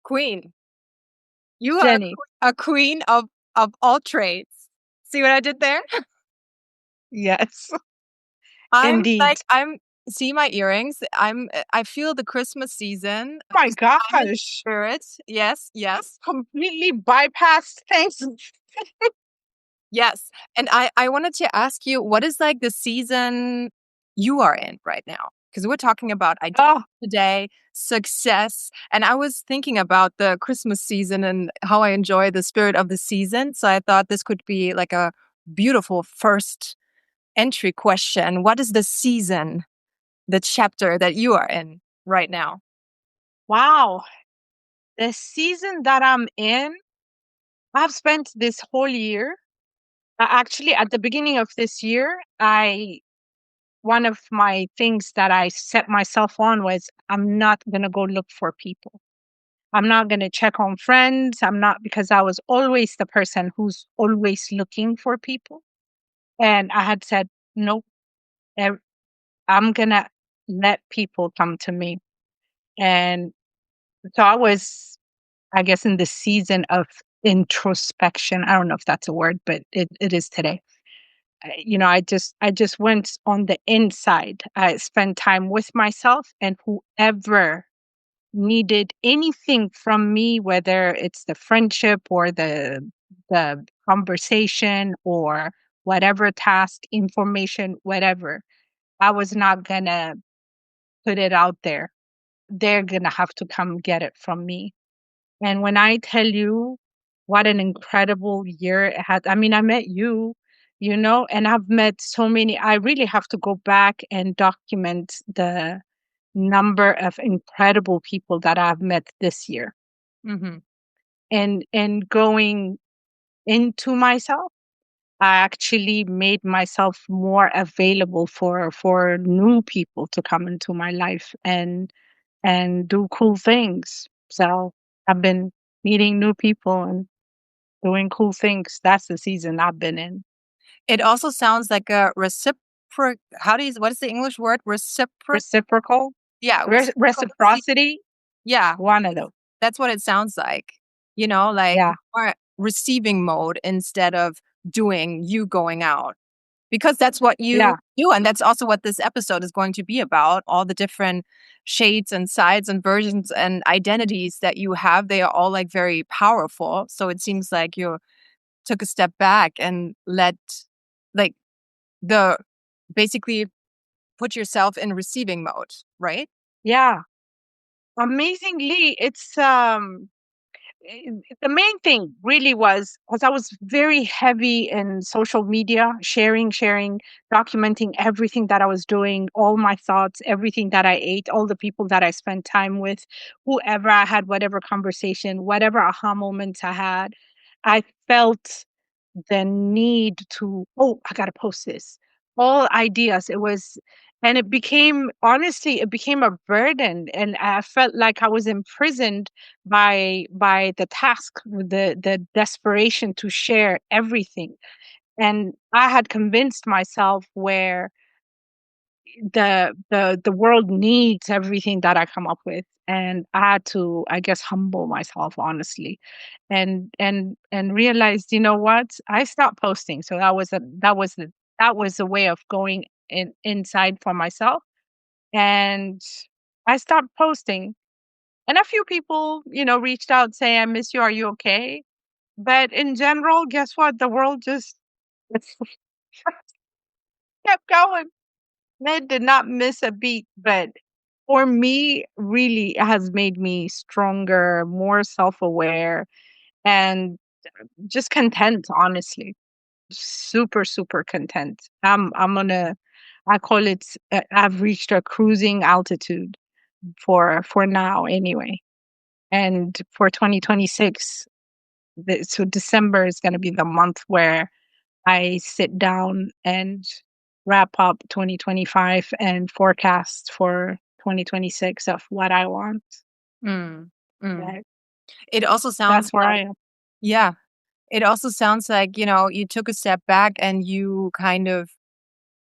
Queen. You are Jenny. a queen of all trades. See what I did there? Yes, I'm indeed. see my earrings. I feel the Christmas season. Oh my I'm in gosh. spirit. Yes, yes, Completely bypassed things. yes. And I wanted to ask you, what is like the season you are in right now? Because we're talking about identity Oh, today, success, and I was thinking about the Christmas season and how I enjoy the spirit of the season. So I thought this could be like a beautiful first entry question. What is the season, the chapter that you are in right now? wow. The season that I'm in, I've spent this whole year. Actually, at the beginning of this year, one of my things that I set myself on was I'm not going to go look for people. I'm not going to check on friends. I'm not, because I was always the person who's always looking for people. And I had said, nope, ev- I'm going to let people come to me. And so I was, I guess, in the season of introspection. I don't know if that's a word, but it is today. I just went on the inside. I spent time with myself, and whoever needed anything from me, whether it's the friendship or the conversation or whatever task, information, whatever, I was not gonna put it out there. They're gonna have to come get it from me. And when I tell you what an incredible year it had, I mean, I met you, and I've met so many. I really have to go back and document the number of incredible people that I've met this year. Hmm. And going into myself, I actually made myself more available for new people to come into my life and do cool things. So I've been meeting new people and doing cool things. That's the season I've been in. It also sounds like a reciproc. What is the English word? Reciproc. Reciprocal, Yeah, reciprocity, yeah, one of those. that's what it sounds like. Like Yeah, more receiving mode instead of doing, you going out. Because that's what you yeah, do. And that's also what this episode is going to be about. All the different shades and sides and versions and identities that you have, they are all like very powerful. So it seems like you took a step back and let like the basically put yourself in receiving mode, right? yeah. Amazingly, the main thing really was because I was very heavy in social media, sharing, documenting everything that I was doing, all my thoughts, everything that I ate, all the people that I spent time with, whoever I had, whatever conversation, whatever aha moments I had. I felt the need to, oh, I got to post this. All ideas. And it became, honestly, it became a burden. And I felt like I was imprisoned by the task, the desperation to share everything. And I had convinced myself where the world needs everything that I come up with, and I had to, I guess, humble myself honestly, and realized, you know what, I stopped posting. So that was a way of going inside for myself, and I stopped posting. And a few people, reached out saying, I miss you, are you okay? But in general, guess what, the world just it's kept going. It did not miss a beat, but for me, really has made me stronger, more self-aware, and just content, honestly. Super, super content. I call it, I've reached a cruising altitude for now anyway. And for 2026, so December is going to be the month where I sit down and wrap up 2025 and forecast for 2026 of what I want. Mm, mm. But It also sounds that's where I like, am. yeah, it also sounds like, you took a step back and you kind of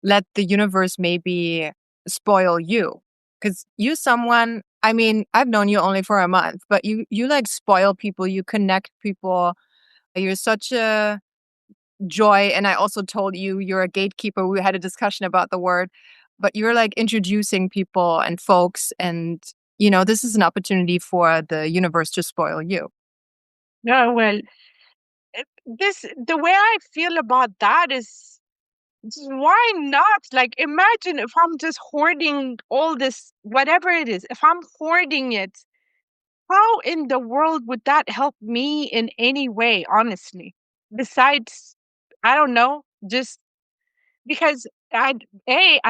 let the universe maybe spoil you. Because you someone I mean, I've known you only for a month, but you like spoil people, you connect people. You're such a joy. And I also told you you're a gatekeeper. We had a discussion about the word, but you're like introducing people and folks. And, this is an opportunity for the universe to spoil you. No, well, the way I feel about that is, why not? Like, imagine if I'm just hoarding all this, whatever it is, if I'm hoarding it, how in the world would that help me in any way, honestly? Besides, I don't know, just because I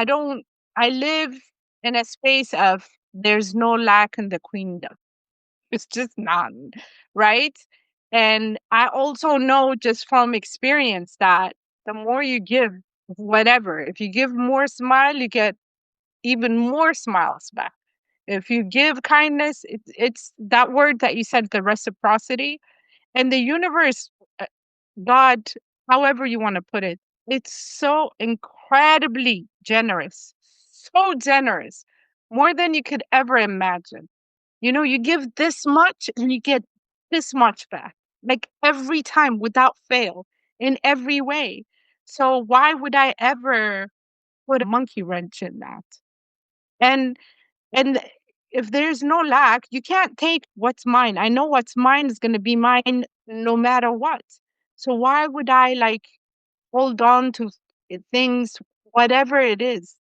don't, I live in a space of there's no lack in the queendom. It's just none, right? And I also know just from experience that the more you give, whatever, if you give more smile, you get even more smiles back. If you give kindness, it's that word that you said, the reciprocity. And the universe, uh, God, however you want to put it, it's so incredibly generous, so generous, more than you could ever imagine. You give this much and you get this much back, like every time without fail, in every way. So why would I ever put a monkey wrench in that? And and if there's no lack, you can't take what's mine. I know what's mine is going to be mine no matter what. So why would I like hold on to things, whatever it is,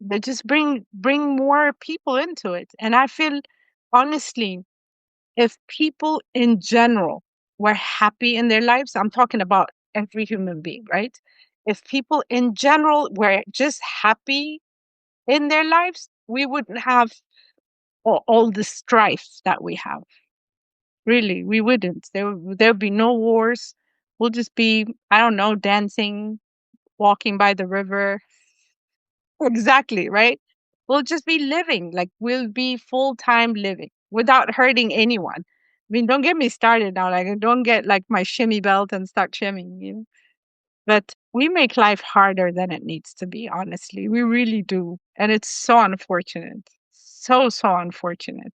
that just bring more people into it? And I feel, honestly, if people in general were happy in their lives, I'm talking about every human being, right? If people in general were just happy in their lives, we wouldn't have all the strife that we have. Really, we wouldn't. There'd be no wars. We'll just be, I don't know, dancing, walking by the river. Exactly, right? We'll just be living, like we'll be full-time living without hurting anyone. I mean, don't get me started now. Like, don't get like my shimmy belt and start shimmying. But we make life harder than it needs to be, honestly. We really do. And it's so unfortunate. So, so unfortunate.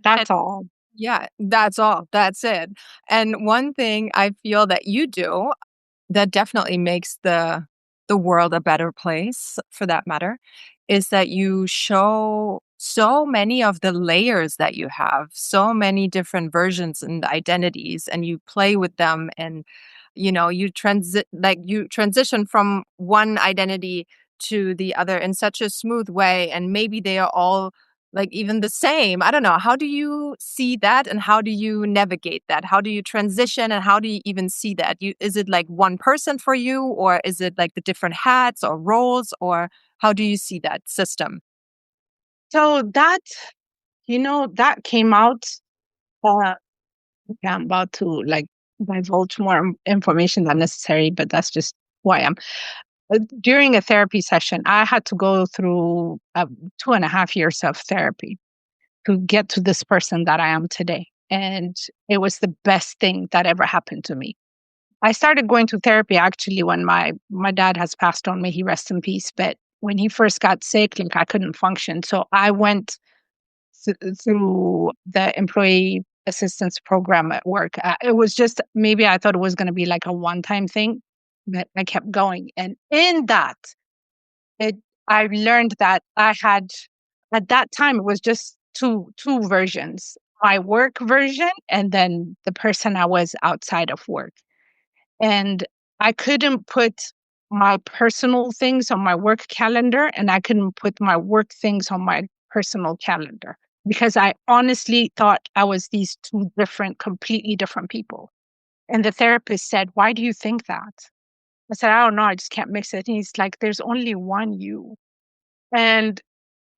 And That's all. yeah, that's all. That's it. And one thing I feel that you do that definitely makes the world a better place, for that matter, is that you show so many of the layers that you have, so many different versions and identities, and you play with them. And you transition from one identity to the other in such a smooth way, and maybe they are all like even the same. I don't know. How do you see that, and how do you navigate that? How do you transition, and how do you even see that? Is it like one person for you, or is it like the different hats or roles, or how do you see that system? So that came out. Uh, okay, I'm about to like divulge more information than necessary, but that's just who I am. During a therapy session, I had to go through 2.5 years of therapy to get to this person that I am today. And it was the best thing that ever happened to me. I started going to therapy actually when my dad has passed on, may he rest in peace. But when he first got sick, like I couldn't function. So I went through the employee assistance program at work. It was just, maybe I thought it was going to be like a one-time thing, but I kept going. And in that, it I learned that I had, at that time, it was just two versions: my work version and then the person I was outside of work. And I couldn't put my personal things on my work calendar, and I couldn't put my work things on my personal calendar, because I honestly thought I was these two different, completely different people. And the therapist said, "Why do you think that?" I said, "I don't know. I just can't mix it." And he's like, "There's only one you." And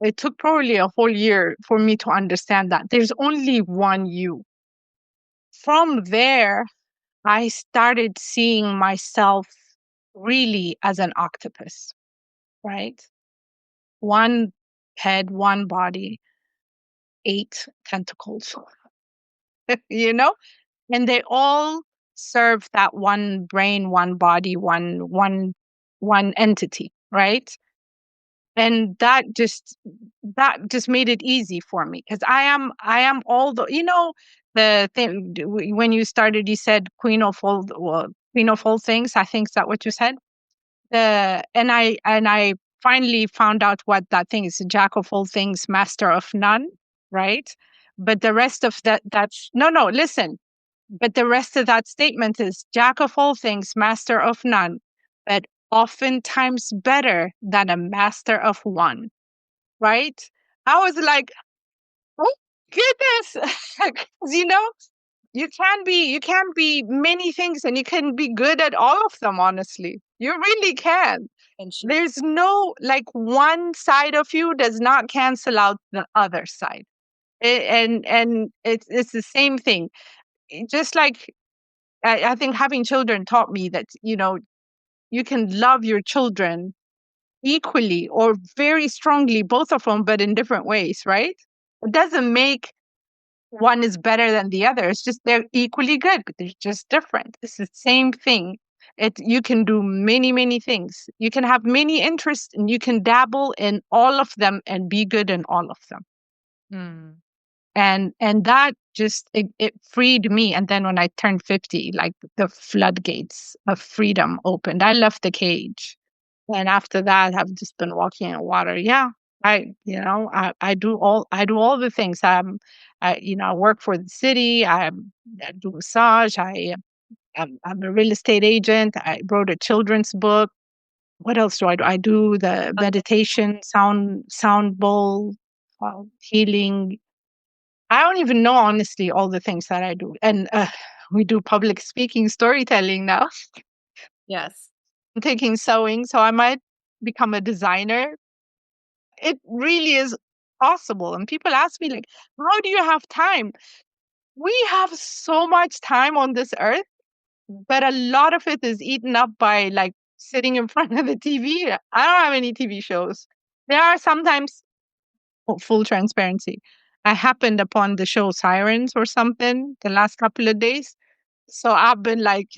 it took probably a whole year for me to understand that there's only one you. From there, I started seeing myself really as an octopus, right? One head, one body, 8 tentacles, you know? And they all serve that one brain, one body, one entity, right? and that just made it easy for me, because I am all the, the thing. When you started, you said queen of all things, I think. Is that what you said? And I finally found out what that thing is: jack of all things, master of none, right? But the rest of that's no, listen. But the rest of that statement is jack of all things, master of none, but oftentimes better than a master of one, right? I was like, oh goodness. 'Cause, you can be many things, and you can be good at all of them, honestly. You really can. And There's no, like, one side of you does not cancel out the other side. And it's the same thing. Just like I think having children taught me that, you can love your children equally or very strongly, both of them, but in different ways, right? It doesn't make one is better than the other. It's just they're equally good, but they're just different. It's the same thing. You can do many, many things. You can have many interests, and you can dabble in all of them and be good in all of them. mm, And that just it freed me. And then when I turned 50, like, the floodgates of freedom opened. I left the cage. And after that, I've just been walking in water. Yeah. I do all the things. I work for the city. I do massage. I'm a real estate agent. I wrote a children's book. What else do I do? I do the meditation, sound bowl, healing. I don't even know, honestly, all the things that I do. And we do public speaking, storytelling now. yes. I'm taking sewing, so I might become a designer. It really is possible. And people ask me, like, how do you have time? We have so much time on this earth, but a lot of it is eaten up by, like, sitting in front of the TV. I don't have any TV shows. There are sometimes, full transparency, I happened upon the show Sirens or something the last couple of days. So I've been like,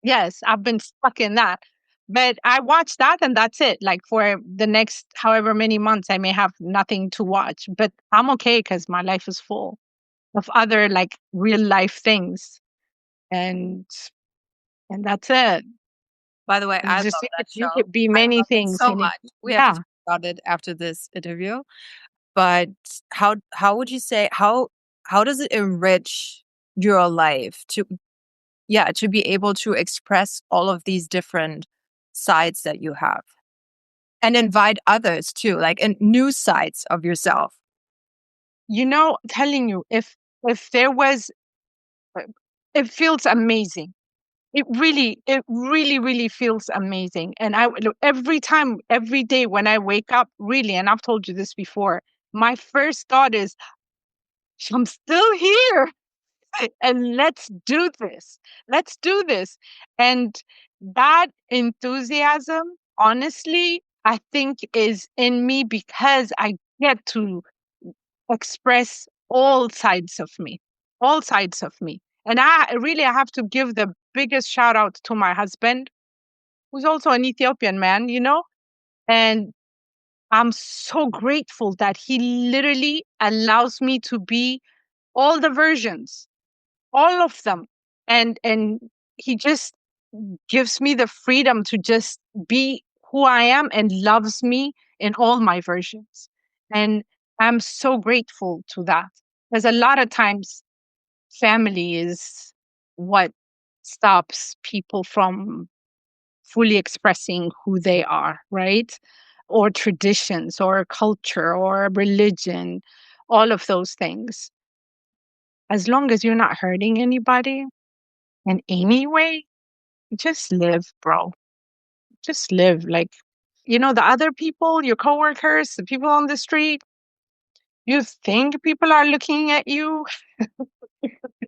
yes, I've been stuck in that. But I watch that, and that's it. Like, for the next however many months, I may have nothing to watch, but I'm okay because my life is full of other, like, real life things. And and that's it. By the way, I It's love just that you show. could be I many love it things, so and much. We have to yeah. talk about it after this interview. But how would you say how does it enrich your life to to be able to express all of these different sides that you have and invite others too, like and new sides of yourself. Telling you, if there was, uh, it feels amazing. It really, really feels amazing. And look, every time, every day when I wake up, really, and I've told you this before, my first thought is, I'm still here, and let's do this. Let's do this. And that enthusiasm, honestly, I think is in me because I get to express all sides of me. And I have to give the biggest shout out to my husband, who's also an Ethiopian man, and I'm so grateful that he literally allows me to be all the versions, all of them. And he just gives me the freedom to just be who I am, and loves me in all my versions. And I'm so grateful to that. Because a lot of times family is what stops people from fully expressing who they are, right? Or traditions, or culture, or religion, all of those things. As long as you're not hurting anybody in any way, just live, bro. Just live. Like, the other people, your coworkers, the people on the street, you think people are looking at you?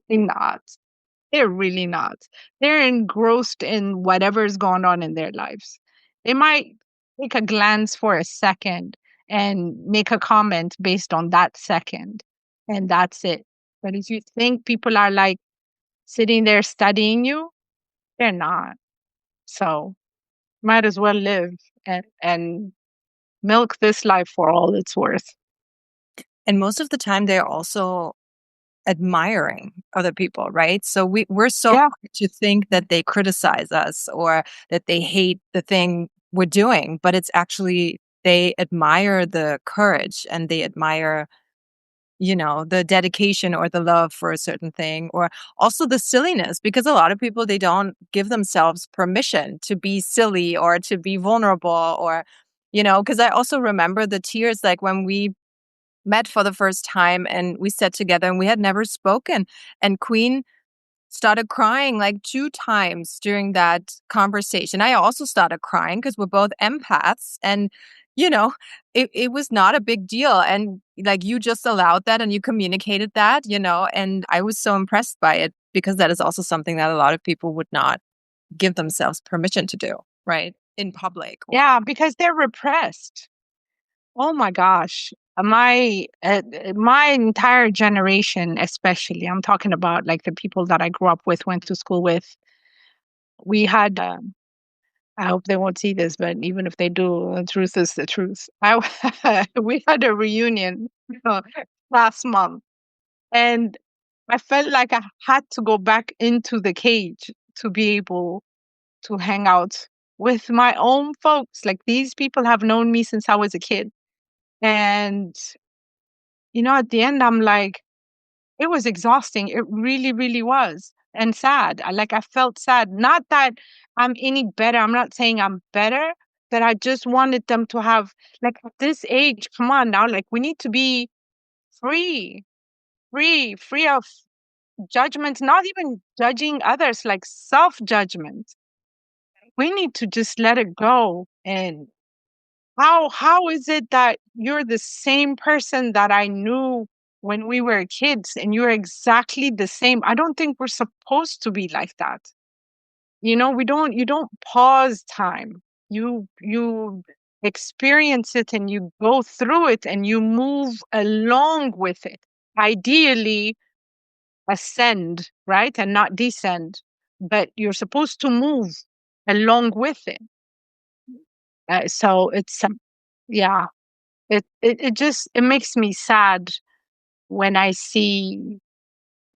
They're not. They're really not. They're engrossed in whatever's going on in their lives. They might take a glance for a second and make a comment based on that second, and that's it. But if you think people are, like, sitting there studying you, they're not. So might as well live and milk this life for all it's worth. And most of the time, they're also admiring other people, right? So we're so Yeah. quick to think that they criticize us or that they hate the thing we're doing, but it's actually they admire the courage and they admire, the dedication or the love for a certain thing, or also the silliness, because a lot of people, they don't give themselves permission to be silly or to be vulnerable, or, because I also remember the tears, like when we met for the first time and we sat together and we had never spoken, and Queen started crying like 2 times during that conversation. I also started crying because we're both empaths, and, you know, it was not a big deal, and, like, you just allowed that and you communicated that, and I was so impressed by it because that is also something that a lot of people would not give themselves permission to do, right? In public or Yeah, because they're repressed. Oh my gosh. My entire generation, especially, I'm talking about like the people that I grew up with, went to school with. We had, I hope they won't see this, but even if they do, the truth is the truth. We had a reunion uh, last month, and I felt like I had to go back into the cage to be able to hang out with my own folks. Like these people have known me since I was a kid. And, at the end, I'm like, it was exhausting. It really, really was. And sad. I felt sad. Not that I'm any better. I'm not saying I'm better, but I just wanted them to have, like, at this age, come on now, like, we need to be free, free of judgment, not even judging others, like self judgment. We need to just let it go. And how is it that you're the same person that I knew when we were kids and you're exactly the same? I don't think we're supposed to be like that. You don't pause time. You experience it and you go through it and you move along with it. Ideally ascend, right? And not descend, but you're supposed to move along with it. So it's yeah, it just it makes me sad when I see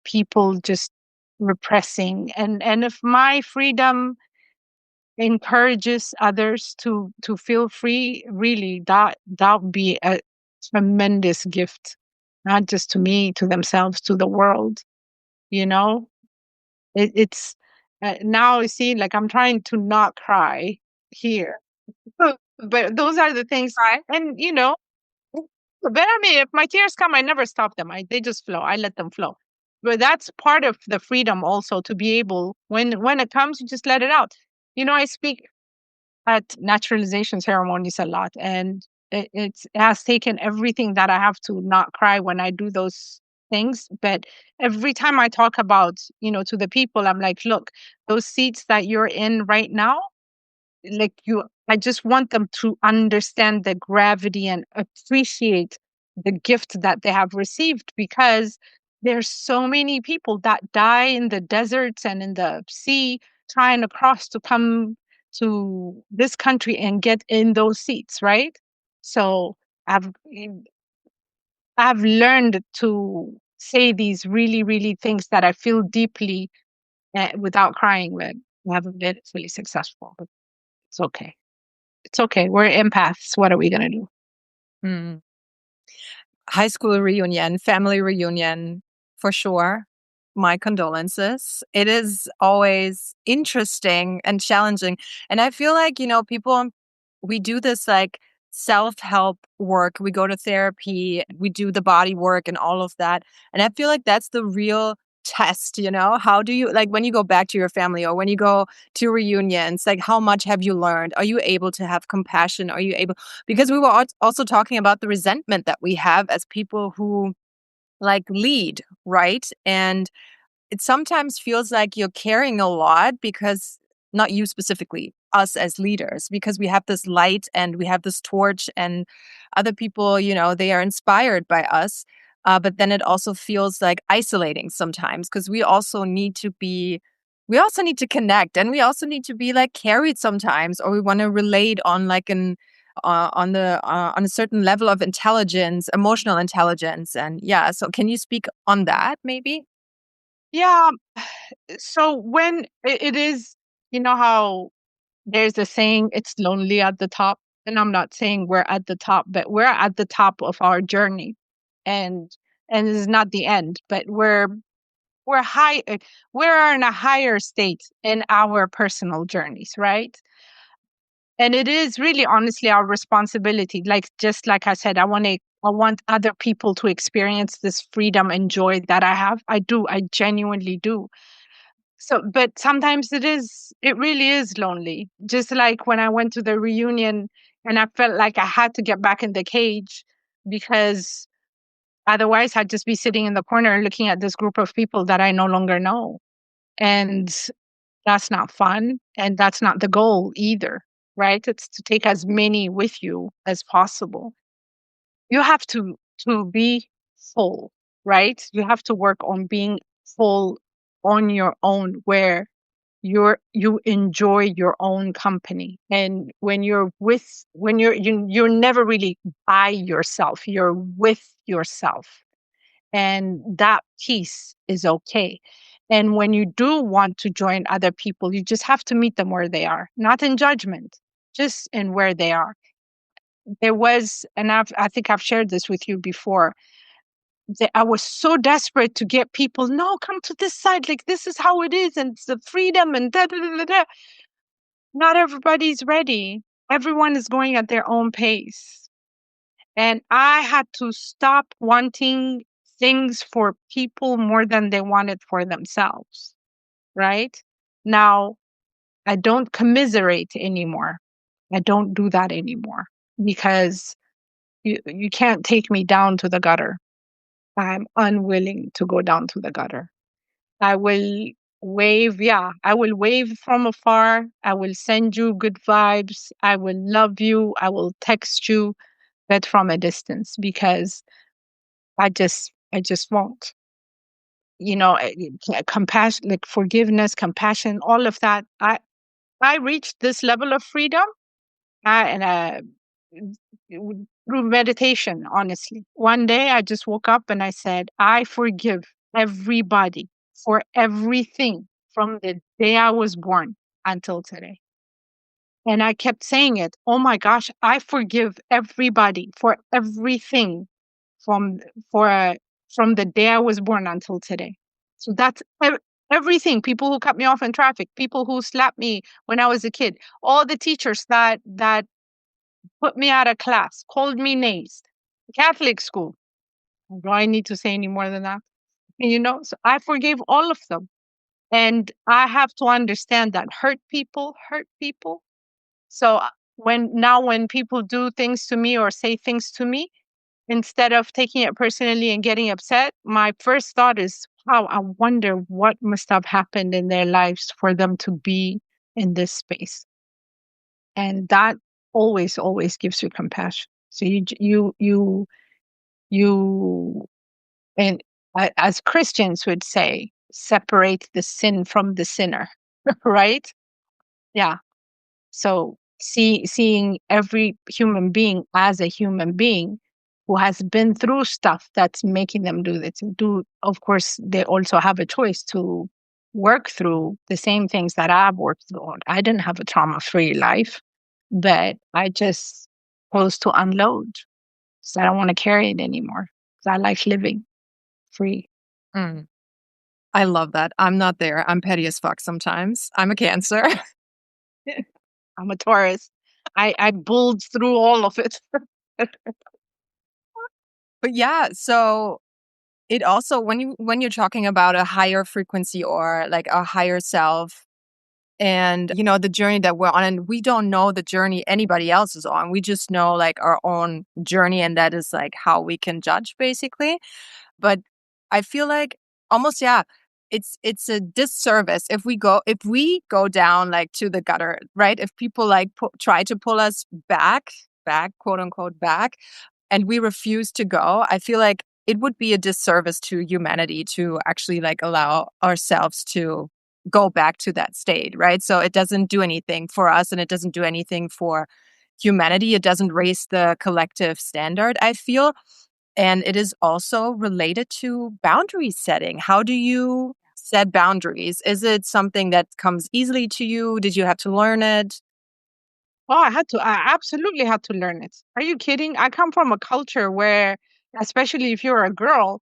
people just repressing, and if my freedom encourages others to feel free, really that would be a tremendous gift, not just to me, to themselves, to the world. You know, it's now I see, like, I'm trying to not cry here, but those are the things, right. and but I mean, if my tears come, I never stop them. They just flow. I let them flow. But that's part of the freedom also, to be able, when it comes, you just let it out. I speak at naturalization ceremonies a lot, and it has taken everything that I have to not cry when I do those things. But every time I talk about, to the people, I'm like, look, those seats that you're in right now, like, I just want them to understand the gravity and appreciate the gift that they have received, because there's so many people that die in the deserts and in the sea trying to cross to come to this country and get in those seats, right? So i've I've learned to say these really, really things that I feel deeply, without crying, but I haven't been really successful, but it's okay. It's okay. We're empaths. What are we gonna do? Mm. High school reunion, family reunion, for sure. My condolences. It is always interesting and challenging. And I feel like, people, we do this like self-help work. We go to therapy, we do the body work and all of that. And I feel like that's the real test, How do you, like, when you go back to your family or when you go to reunions, like, how much have you learned? Are you able to have compassion? Are you able, because we were also talking about the resentment that we have as people who, like, lead, right? And it sometimes feels like you're carrying a lot because, not you specifically, us as leaders, because we have this light and we have this torch, and other people, they are inspired by us. But then it also feels like isolating sometimes, because we also need to connect, and we also need to be, like, carried sometimes, or we want to relate on, like, on a certain level of intelligence, emotional intelligence. And yeah, so can you speak on that maybe? Yeah. So when it is, you know how there's a saying, it's lonely at the top. And I'm not saying we're at the top, but we're at the top of our journey. And this is not the end, but we're high we're in a higher state in our personal journeys, right? And it is really honestly our responsibility. Like just like I said, I want other people to experience this freedom and joy that I have. I genuinely do. So, but sometimes it really is lonely. Just like when I went to the reunion and I felt like I had to get back in the cage because otherwise I'd just be sitting in the corner looking at this group of people that I no longer know. And that's not fun. And that's not the goal either, right? It's to take as many with you as possible. You have to be full, right? You have to work on being full on your own where you enjoy your own company. And you're never really by yourself, you're with yourself, and that piece is okay. And when you do want to join other people, you just have to meet them where they are, not in judgment, just in where they are. There was, and I think I've shared this with you before, that I was so desperate to get people, no, come to this side, like this is how it is, and it's the freedom and da da da da da. Not everybody's ready. Everyone is going at their own pace. And I had to stop wanting things for people more than they wanted for themselves. Right? Now, I don't commiserate anymore. I don't do that anymore because you can't take me down to the gutter. I'm unwilling to go down to the gutter. I will I will wave from afar. I will send you good vibes. I will love you. I will text you, but from a distance because I just won't. You know, compassion, like forgiveness, compassion, all of that. I reached this level of freedom and through meditation, honestly. One day I just woke up and I said, I forgive everybody for everything from the day I was born until today. And I kept saying it. Oh my gosh, I forgive everybody for everything from for from the day I was born until today. So that's everything. People who cut me off in traffic, people who slapped me when I was a kid, all the teachers that put me out of class, called me names. Catholic school. Do I need to say any more than that? You know, so I forgave all of them. And I have to understand that hurt people. So when people do things to me or say things to me, instead of taking it personally and getting upset, my first thought is, wow, I wonder what must have happened in their lives for them to be in this space. And that always gives you compassion. So you, and as Christians would say, separate the sin from the sinner, right? Yeah. So seeing every human being as a human being who has been through stuff that's making them do this. Of course, they also have a choice to work through the same things that I've worked through. I didn't have a trauma-free life, but I just chose to unload. So I don't want to carry it anymore. So I like living free. Mm, I love that. I'm not there. I'm petty as fuck sometimes. I'm a Cancer. I'm a Taurus. I bulled through all of it. But yeah, so it also when you're talking about a higher frequency or like a higher self and the journey that we're on, and we don't know the journey anybody else is on. We just know like our own journey, and that is like how we can judge basically. But I feel like almost, yeah, it's a disservice if we go down like to the gutter, right? If people like try to pull us back, quote unquote back, and we refuse to go, I feel like it would be a disservice to humanity to actually like allow ourselves to go back to that state, right? So it doesn't do anything for us, and it doesn't do anything for humanity. It doesn't raise the collective standard, I feel. And it is also related to boundary setting. How do you set boundaries? Is it something that comes easily to you? Did you have to learn it? Oh, I absolutely had to learn it. Are you kidding? I come from a culture where, especially if you're a girl,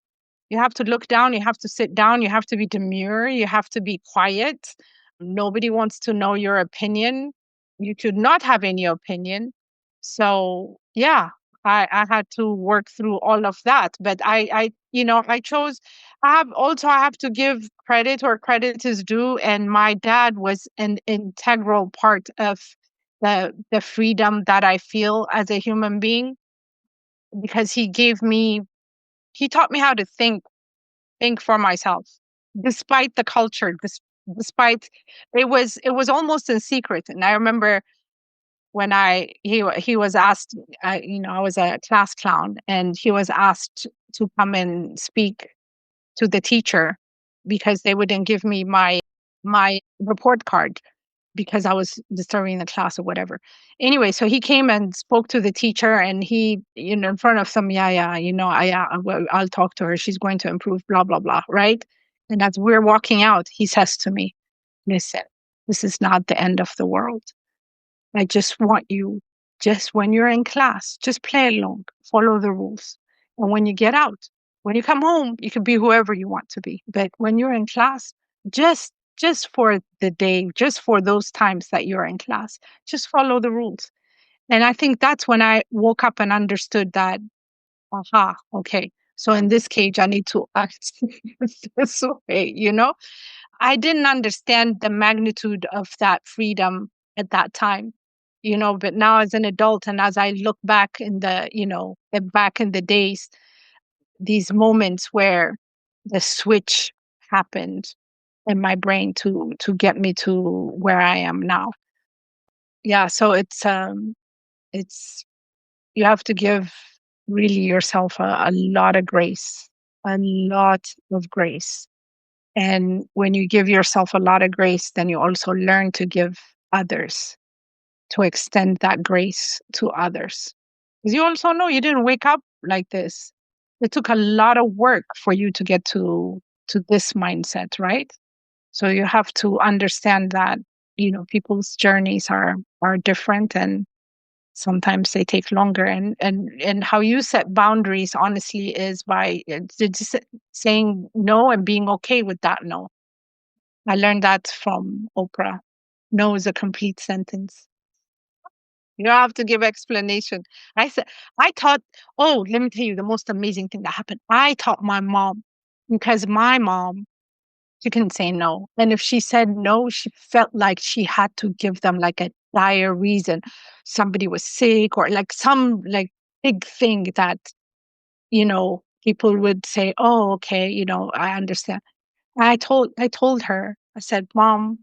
you have to look down, you have to sit down, you have to be demure, you have to be quiet. Nobody wants to know your opinion. You should not have any opinion. So, yeah, I had to work through all of that. But I chose, I have to give credit where credit is due. And my dad was an integral part of the freedom that I feel as a human being because he taught me how to think for myself despite the culture despite it was almost in secret. And I remember when he was asked, I was a class clown and he was asked to come and speak to the teacher because they wouldn't give me my report card because I was disturbing the class or whatever. Anyway, so he came and spoke to the teacher and he, in front of them, yeah, I'll talk to her. She's going to improve, blah, blah, blah. Right. And as we're walking out, he says to me, listen, this is not the end of the world. I just want you, just when you're in class, just play along, follow the rules. And when you get out, when you come home, you can be whoever you want to be. But when you're in class, just for the day, just for those times that you're in class, just follow the rules. And I think that's when I woke up and understood that, aha, okay. So in this cage, I need to act this way. I didn't understand the magnitude of that freedom at that time, but now as an adult and as I look back back in the days, these moments where the switch happened in my brain to get me to where I am now. Yeah, so it's you have to give really yourself a lot of grace, a lot of grace. And when you give yourself a lot of grace, then you also learn to give others, to extend that grace to others. Because you also know you didn't wake up like this. It took a lot of work for you to get to this mindset, right? So you have to understand that, people's journeys are different and sometimes they take longer. And how you set boundaries, honestly, is by just saying no and being okay with that no. I learned that from Oprah. No is a complete sentence. You don't have to give explanation. I said, I taught, oh, let me tell you the most amazing thing that happened. I taught my mom because my mom, she couldn't say no. And if she said no, she felt like she had to give them like a dire reason. Somebody was sick or like some like big thing that, people would say, oh, okay, I understand. I told her, I said, Mom,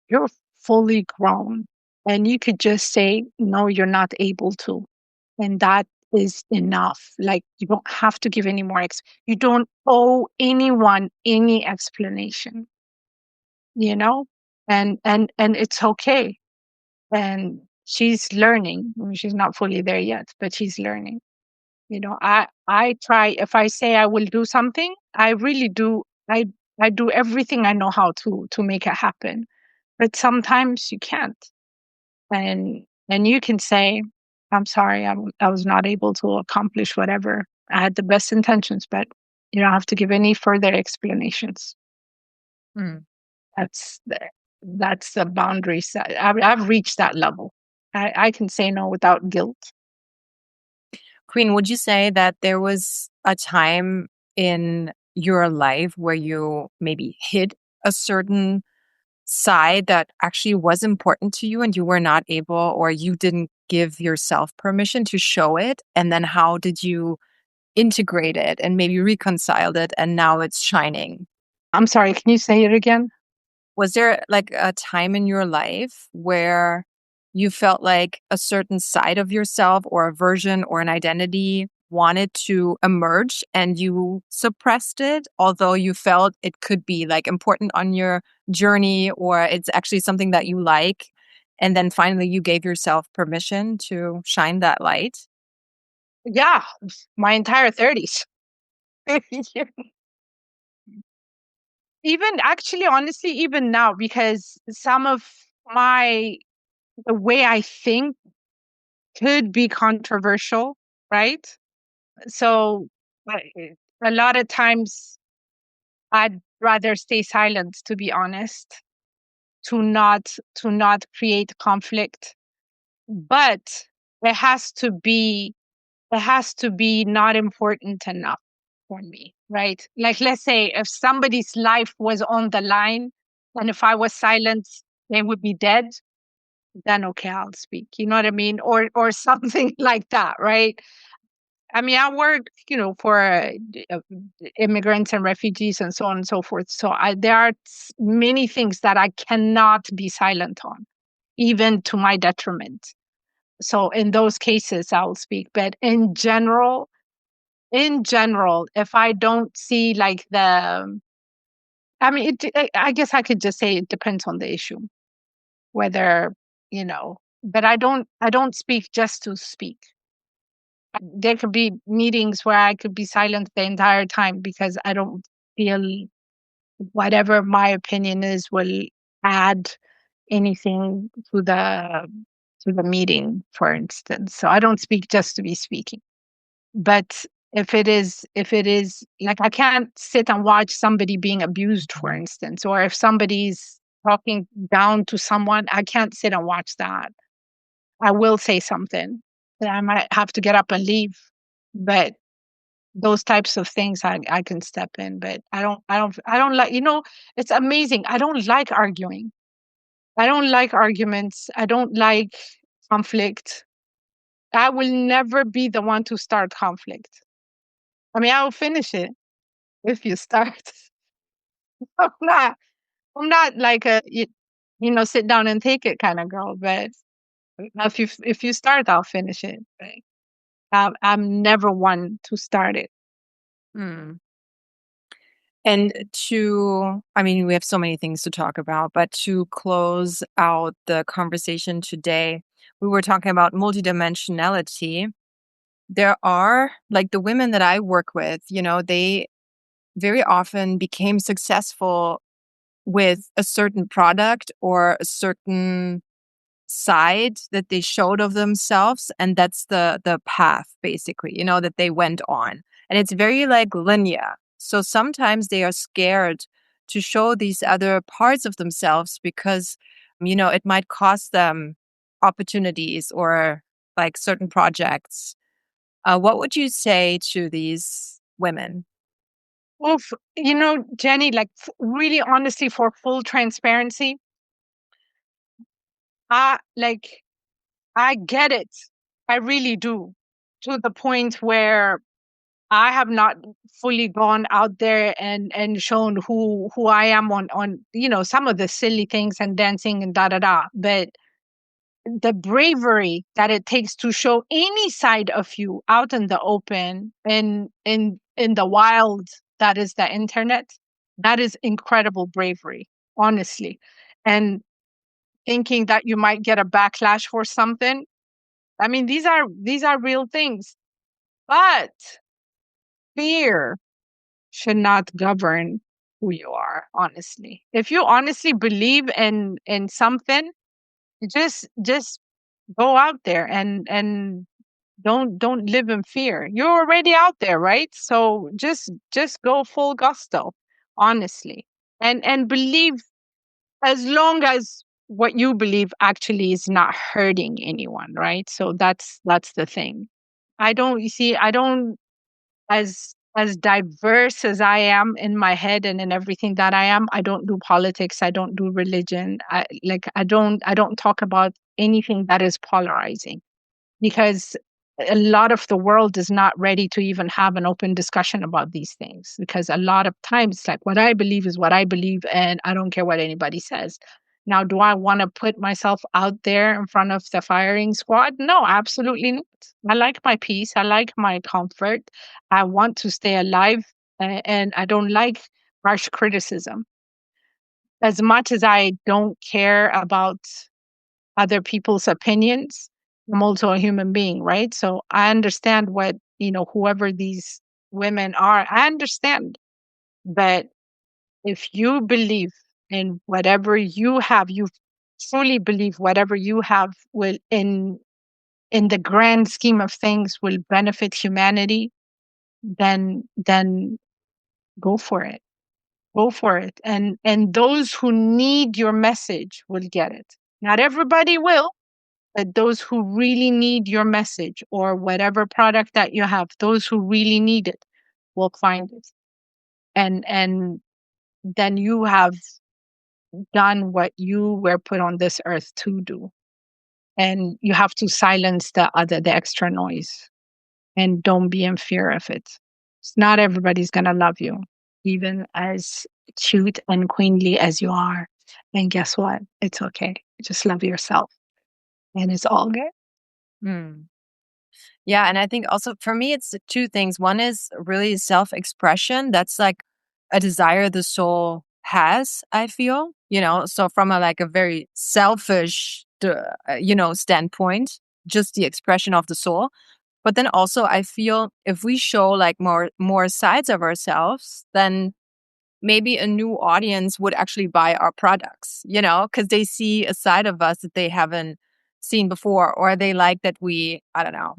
you're fully grown and you could just say, no, you're not able to. And that is enough. Like you don't have to give any more. You don't owe anyone any explanation, you know? And it's okay. And she's learning. I mean, she's not fully there yet, but she's learning. I try, if I say I will do something, I really do. I do everything I know how to make it happen. But sometimes you can't. And you can say, I'm sorry, I was not able to accomplish whatever. I had the best intentions, but you don't have to give any further explanations. Hmm. That's the that's the boundaries that I've reached that level. I can say no without guilt. Queen, would you say that there was a time in your life where you maybe hid a certain side that actually was important to you and you were not able or you didn't give yourself permission to show it? And then how did you integrate it and maybe reconciled it and now it's shining? I'm sorry, can you say it again? Was there like a time in your life where you felt like a certain side of yourself or a version or an identity wanted to emerge and you suppressed it, although you felt it could be like important on your journey or it's actually something that you like? And then finally you gave yourself permission to shine that light. Yeah, my entire 30s. Even actually, honestly, even now, because some of the way I think could be controversial, right? So a lot of times I'd rather stay silent, to be honest, to not create conflict. But it has to be it has to be not important enough for me, right? Like, let's say if somebody's life was on the line and if I was silent, they would be dead, then okay, I'll speak. You know what I mean? Or something like that, right? I mean, I work, for immigrants and refugees and so on and so forth. So there are many things that I cannot be silent on, even to my detriment. So in those cases, I'll speak. But in general, if I don't see like I mean, I guess I could just say it depends on the issue, whether, but I don't speak just to speak. There could be meetings where I could be silent the entire time because I don't feel whatever my opinion is will add anything to the meeting, for instance. So I don't speak just to be speaking. But if it is like I can't sit and watch somebody being abused, for instance, or if somebody's talking down to someone, I can't sit and watch that. I will say something. Then I might have to get up and leave. But those types of things I can step in. But I don't like, it's amazing. I don't like arguing. I don't like arguments. I don't like conflict. I will never be the one to start conflict. I mean, I'll finish it if you start. I'm not. I'm not like sit down and take it kind of girl. But if you start, I'll finish it. Right? I'm never one to start it. Hmm. And I mean, we have so many things to talk about, but to close out the conversation today, we were talking about multidimensionality. There are, like the women that I work with, they very often became successful with a certain product or a certain side that they showed of themselves, and that's the path basically, that they went on. And it's very like linear. So sometimes they are scared to show these other parts of themselves because it might cost them opportunities or like certain projects. What would you say to these women? Well, Jenny, like really honestly, for full transparency, like I get it. I really do. To the point where I have not fully gone out there and shown who I am on some of the silly things and dancing and da da da. But the bravery that it takes to show any side of you out in the open in the wild, that is the internet, that is incredible bravery, honestly. And thinking that you might get a backlash for something, I mean, these are real things. But fear should not govern who you are, honestly. If you honestly believe in something, just go out there and don't live in fear. You're already out there, right? So just go full gusto, honestly. And believe, as long as what you believe actually is not hurting anyone, right? So that's the thing. I don't, as diverse as I am in my head and in everything that I am, I don't do politics, I don't do religion. I don't talk about anything that is polarizing, because a lot of the world is not ready to even have an open discussion about these things, because a lot of times, like, what I believe is what I believe and I don't care what anybody says. Now, do I want to put myself out there in front of the firing squad? No, absolutely not. I like my peace, I like my comfort, I want to stay alive, and I don't like harsh criticism. As much as I don't care about other people's opinions. I'm also a human being, right? So I understand what, whoever these women are, I understand. But if you believe in whatever you have, you truly believe whatever you have will in the grand scheme of things will benefit humanity, then go for it. Go for it. And those who need your message will get it. Not everybody will, but those who really need your message or whatever product that you have, those who really need it will find it. And then you have done what you were put on this earth to do. And you have to silence the extra noise, and don't be in fear of it. It's not everybody's going to love you, even as cute and queenly as you are. And guess what? It's okay. Just love yourself, and it's all good. Hmm. Yeah, and I think also for me, it's two things. One is really self-expression. That's like a desire the soul has, I feel, so from a very selfish, standpoint, just the expression of the soul. But then also I feel if we show like more sides of ourselves, then maybe a new audience would actually buy our products, because they see a side of us that they haven't seen before, or they like that I don't know,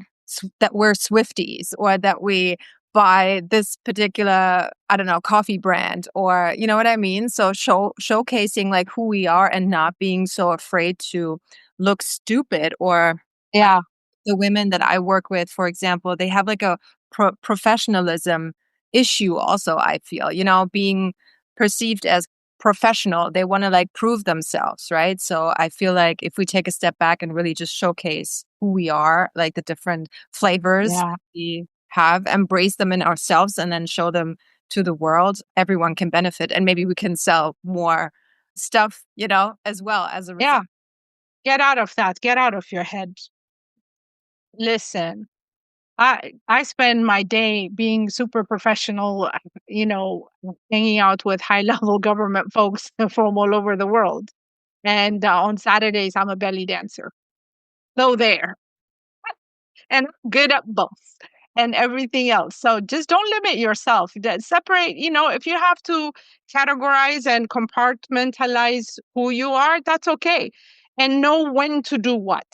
that we're Swifties, or that we buy this particular, I don't know, coffee brand, or you know what I mean? So showcasing like who we are and not being so afraid to look stupid. Or Yeah. the women that I work with, for example, they have like a professionalism issue also, I feel, being perceived as professional. They want to like prove themselves, right? So I feel like if we take a step back and really just showcase who we are, like the different flavors Yeah. we have, embrace them in ourselves and then show them to the world, everyone can benefit. And maybe we can sell more stuff, as well as a result. Yeah. Get out of that. Get out of your head. Listen, I spend my day being super professional, you know, hanging out with high level government folks from all over the world. And on Saturdays, I'm a belly dancer. So there, and I'm good at both and everything else. So just don't limit yourself. Separate, if you have to categorize and compartmentalize who you are, that's okay. And know when to do what,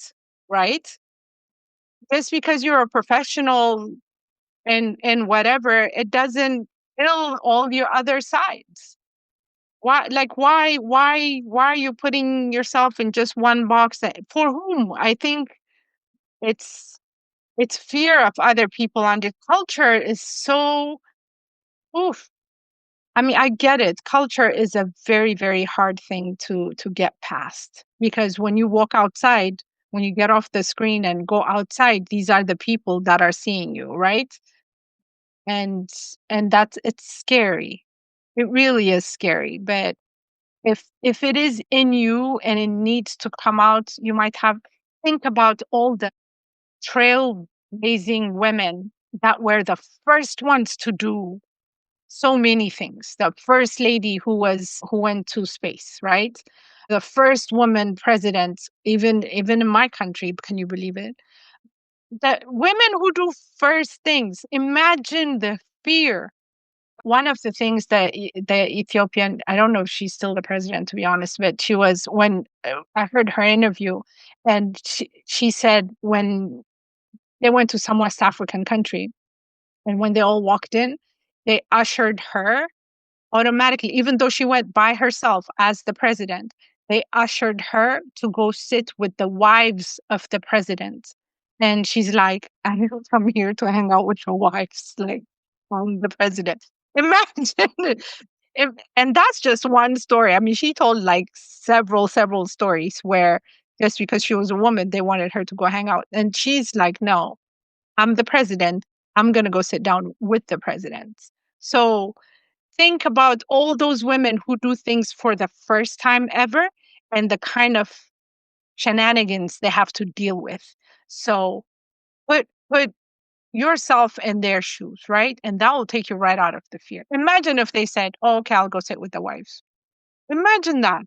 right? Just because you're a professional and whatever, it doesn't kill all your other sides. Why are you putting yourself in just one box? For whom? I think it's it's fear of other people, and the culture is so oof. I mean, I get it. Culture is a very, very hard thing to get past, because when you walk outside, when you get off the screen and go outside, these are the people that are seeing you, right? And it's scary. It really is scary. But if it is in you and it needs to come out, you might have think about all the trailblazing women that were the first ones to do so many things. The first lady who went to space, right? The first woman president, even in my country, can you believe it? The women who do first things. Imagine the fear. One of the things that the Ethiopian, I don't know if she's still the president, to be honest, but she was, when I heard her interview, and she said when they went to some West African country, and when they all walked in, they ushered her automatically, even though she went by herself as the president, they ushered her to go sit with the wives of the president. And she's like, I didn't come here to hang out with your wives. Like, I'm the president. Imagine it. And that's just one story. I mean, she told like several stories where just because she was a woman, they wanted her to go hang out. And she's like, no, I'm the president. I'm going to go sit down with the president. So think about all those women who do things for the first time ever and the kind of shenanigans they have to deal with. So put yourself in their shoes, right? And that will take you right out of the fear. Imagine if they said, oh, okay, I'll go sit with the wives. Imagine that.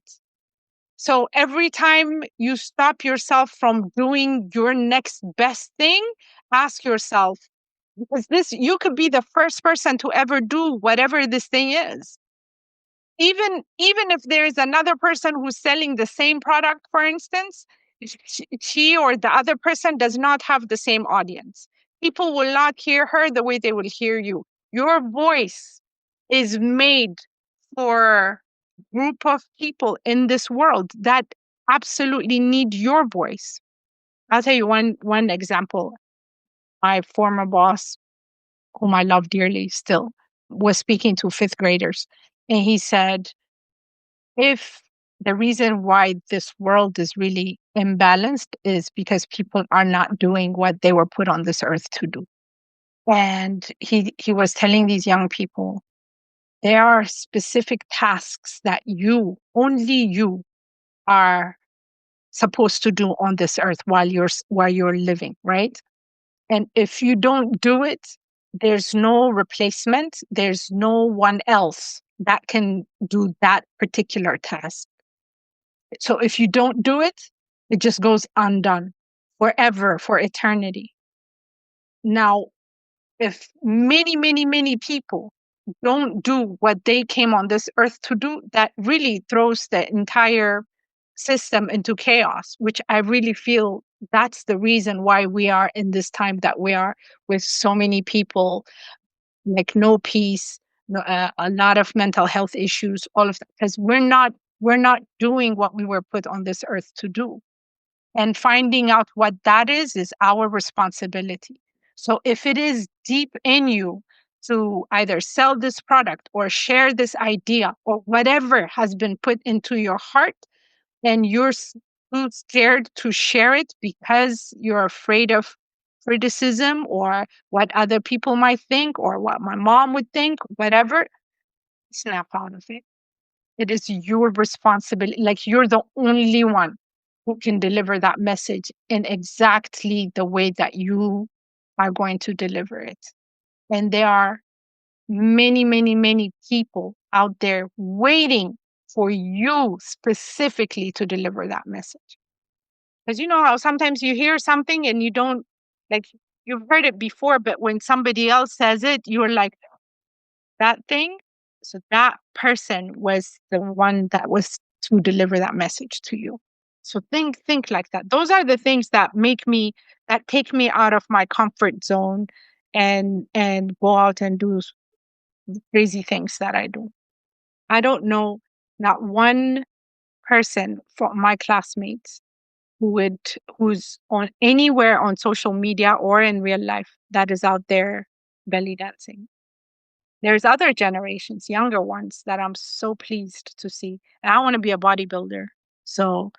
So every time you stop yourself from doing your next best thing, ask yourself, because this, you could be the first person to ever do whatever this thing is. Even if there is another person who's selling the same product, for instance, she or the other person does not have the same audience. People will not hear her the way they will hear you. Your voice is made for a group of people in this world that absolutely need your voice. I'll tell you one example. My former boss, whom I love dearly still, was speaking to fifth graders, and he said, if the reason why this world is really imbalanced is because people are not doing what they were put on this earth to do. And he was telling these young people, there are specific tasks that only you are supposed to do on this earth while you're living, right? And if you don't do it, there's no replacement, there's no one else that can do that particular task. So if you don't do it, it just goes undone forever, for eternity. Now, if many, many, many people don't do what they came on this earth to do, that really throws the entire system into chaos, which I really feel that's the reason why we are in this time that we are, with so many people, like no peace, no, a lot of mental health issues, all of that, because we're not doing what we were put on this earth to do. And finding out what that is our responsibility. So if it is deep in you to either sell this product or share this idea or whatever has been put into your heart, and you're too scared to share it because you're afraid of criticism or what other people might think or what my mom would think, whatever, snap out of it. It is your responsibility. Like, you're the only one who can deliver that message in exactly the way that you are going to deliver it. And there are many, many, many people out there waiting for you specifically to deliver that message. Because you know how sometimes you hear something and you don't, like, you've heard it before, but when somebody else says it, you're like, that thing. So that person was the one that was to deliver that message to you. So think like that. Those are the things that take me out of my comfort zone and go out and do crazy things that I do. I don't know not one person from my classmates who's on anywhere on social media or in real life that is out there belly dancing. There's other generations, younger ones, that I'm so pleased to see. And I want to be a bodybuilder. So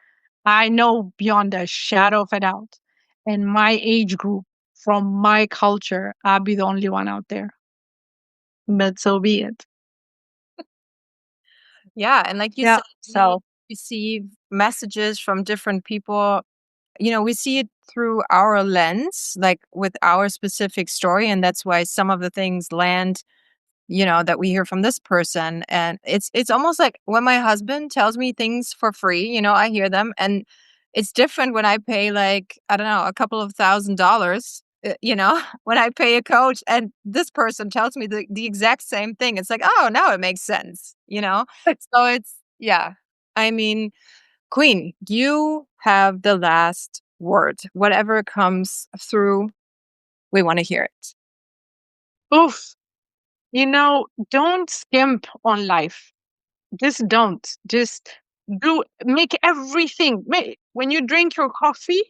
I know beyond a shadow of a doubt, in my age group, from my culture, I'll be the only one out there. But so be it. Yeah, and like you Yeah. said, we So, receive messages from different people. We see it through our lens, like with our specific story, and that's why some of the things land, that we hear from this person. And it's almost like when my husband tells me things for free, I hear them, and it's different when I pay, like, I don't know, a couple of $1,000s, when I pay a coach and this person tells me the exact same thing. It's like, oh, now it makes sense. So it's, yeah. I mean, Queen, you have the last word. Whatever comes through, we want to hear it. oof, don't skimp on life. Just don't. Just make everything. When you drink your coffee,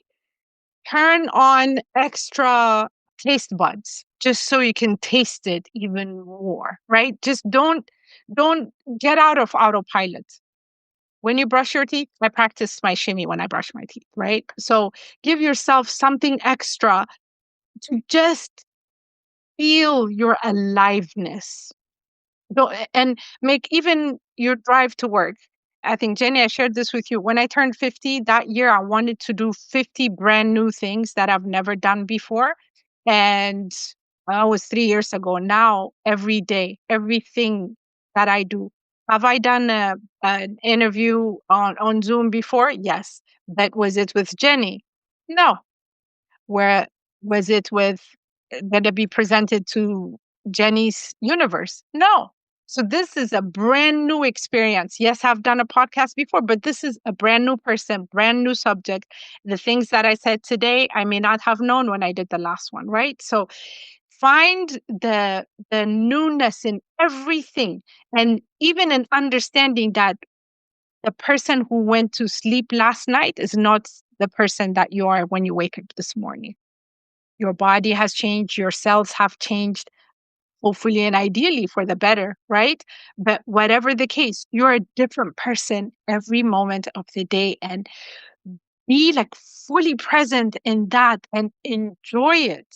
turn on extra taste buds just so you can taste it even more, right? Just don't get out of autopilot. When you brush your teeth, I practice my shimmy when I brush my teeth, right? So give yourself something extra to just feel your aliveness. And make even your drive to work. I think, Jenny, I shared this with you. When I turned 50 that year, I wanted to do 50 brand new things that I've never done before. And that was 3 years ago. Now, every day, everything that I do, Have I done an interview on Zoom before? Yes. But was it with Jenny? No. Where was it with going to be presented to Jenny's universe? No. So this is a brand new experience. Yes, I've done a podcast before, but this is a brand new person, brand new subject. The things that I said today, I may not have known when I did the last one, right? So find the newness in everything, and even in understanding that the person who went to sleep last night is not the person that you are when you wake up this morning. Your body has changed, your cells have changed, hopefully and ideally for the better, right? But whatever the case, you're a different person every moment of the day, and be like fully present in that and enjoy it.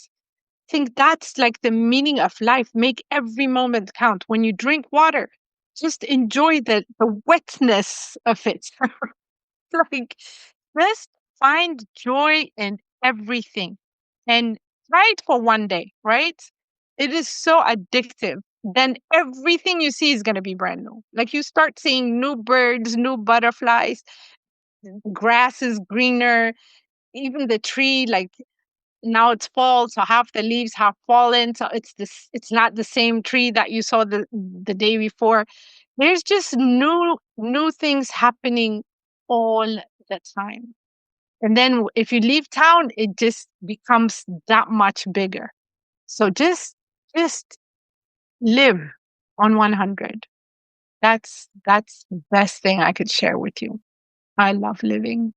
I think that's like the meaning of life. Make every moment count. When you drink water, just enjoy the wetness of it. Like, just find joy in everything and try it for one day, right? It is so addictive. Then everything you see is going to be brand new. Like, you start seeing new birds, new butterflies, grass is greener, even the tree, like now it's fall, so half the leaves have fallen. So it's not the same tree that you saw the day before. There's just new things happening all the time. And then if you leave town, it just becomes that much bigger. So just live on 100. That's the best thing I could share with you. I love living.